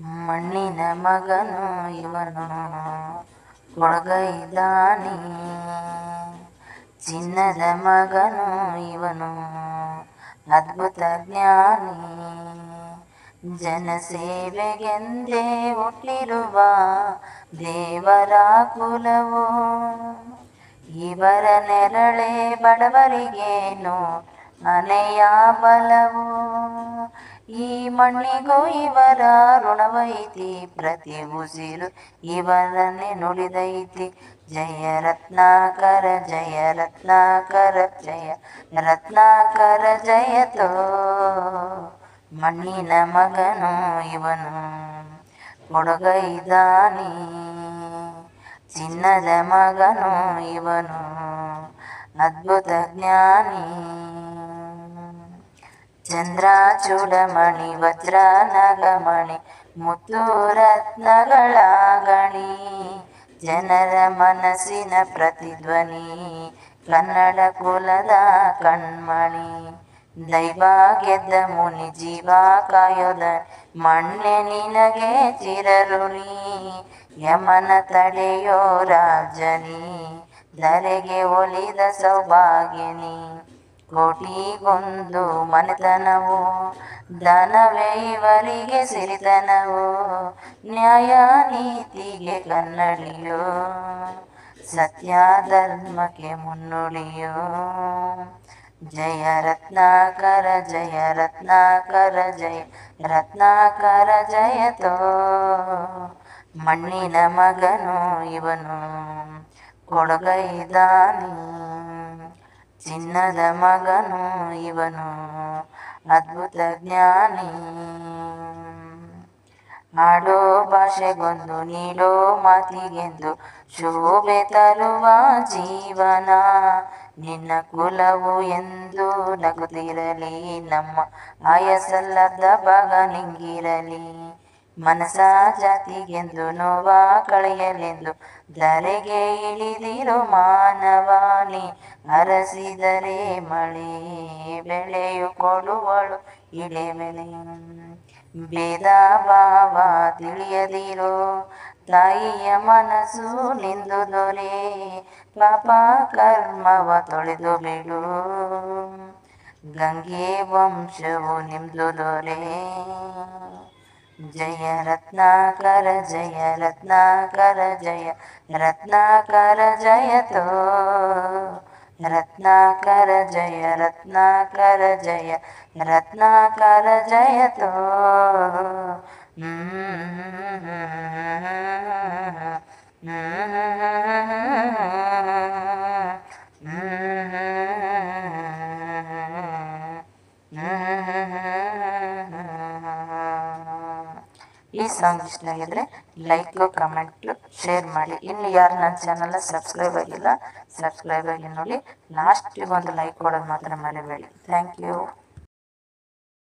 ಮಣ್ಣಿನ ಮಗನು ಇವನು ಕೊಳಗೈದಾನಿ, ಚಿನ್ನದ ಮಗನು ಇವನು ಅದ್ಭುತ ಜ್ಞಾನಿ. ಜನಸೇವೆಗೆಂದೇ ಹುಟ್ಟಿರುವ ದೇವರ ಕುಲವು, ಇವರ ನೆರಳೆ ಬಡವರಿಗೇನು ಅನೆಯ ಬಲವು. ಈ ಮಣ್ಣಿಗೂ ಇವರ ಋಣವೈತಿ, ಪ್ರತಿ ಉಸಿರು ಇವರನ್ನೇ ನುಡಿದೈತಿ. ಜಯ ರತ್ನಾಕರ ಜಯ ರತ್ನಾಕರ ಜಯ ರತ್ನಾಕರ ಜಯತೋ. ಮಣ್ಣಿನ ಮಗನು ಇವನು ಕೊಡಗೈದಾನಿ, ಚಿನ್ನದ ಮಗನು ಇವನು ಅದ್ಭುತ ಜ್ಞಾನಿ. ಚಂದ್ರ ಚೂಡಮಣಿ ವಜ್ರ ನಗಮಣಿ ಮುತ್ತು ರತ್ನಗಳ ಗಣಿ, ಜನರ ಮನಸ್ಸಿನ ಪ್ರತಿಧ್ವನಿ ಕನ್ನಡ ಕುಲದ ಕಣ್ಮಣಿ. ದೈವ ಗೆದ್ದ ಮುನಿ ಜೀವ ಕಾಯೋದ ಮಣ್ಣೆ ನಿನಗೆ ಚಿರಋಣಿ. ಯಮನ ತಡೆಯೋ ರಾಜನಿ, ಧರೆಗೆ ಒಲಿದ ಸೌಭಾಗ್ಯನಿ. ಕೋಟಿಗೊಂದು ಮನೆತನವು, ದಾನವೇ ಇವರಿಗೆ ಸಿರಿತನವು. ನ್ಯಾಯ ನೀತಿಗೆ ಕನ್ನಡಿಯೋ, ಸತ್ಯ ಧರ್ಮಕ್ಕೆ ಮುನ್ನುಡಿಯೋ. ಜಯ ರತ್ನಾಕರ ಜಯ ರತ್ನಾಕರ ಜಯ ರತ್ನಾಕರ ಜಯತೋ. ಮಣ್ಣಿನ ಮಗನು ಇವನು ಕೊಡಗೈದಾನಿ, ಚಿನ್ನದ ಮಗನು ಇವನು ಅದ್ಭುತ ಜ್ಞಾನಿ. ಆಡೋ ಭಾಷೆಗೊಂದು ನೀಡೋ ಮಾತಿಗೆಂದು ಶೋಭೆ ತರುವ ಜೀವನ. ನಿನ್ನ ಕುಲವು ಎಂದು ನಗುತ್ತಿರಲಿ, ನಮ್ಮ ಆಯಸಲ್ಲದ ಭಾಗ ನಿಂಗಿರಲಿ. ಮನಸ ಜಾತಿಗೆಂದು ನೋವ ಕಳೆಯಲೆಂದು ಧರೆಗೆ ಇಳಿದಿರೋ ಮಾನವಾನಿ. ಅರಸಿದರೆ ಮಳೆ ಬೆಳೆಯು ಕೊಡುವಳು ಇಳೆ ಬೆಳೆ. ಭೇದ ಭಾವ ತಿಳಿಯದಿರೋ ತಾಯಿಯ ಮನಸ್ಸು ನಿಂದು ದೊರೆ. ಪಾಪ ಕರ್ಮವ ತೊಳೆದು ಬಿಡು, ಗಂಗೆ ವಂಶವು ನಿಮ್ದು ದೊರೆ. ಜಯ ರತ್ನಾಕರ ಜಯ ರತ್ನಾಕರ ಜಯ ರತ್ನಾಕರ ಜಯತೋ. ರತ್ನಾಕರ ಜಯ ರತ್ನಾಕರ ಜಯ ರತ್ನಾಕರ ಜಯತೋ. ಈ ಸಾಂಗ್ ಇಷ್ಟ ಆಗಿದ್ರೆ ಲೈಕ್ ಕಮೆಂಟ್ ಶೇರ್ ಮಾಡಿ. ಇನ್ನು ಯಾರು ನನ್ನ ಚಾನಲ್ನ ಸಬ್ಸ್ಕ್ರೈಬ್ ಆಗಿಲ್ಲ, ಸಬ್ಸ್ಕ್ರೈಬ್ ಆಗಿ ನೋಡಿ. ಲಾಸ್ಟಿಗೆ ಒಂದು ಲೈಕ್ ಕೊಡೋದು ಮಾತ್ರ ಮರಿಬೇಡಿ. Thank you.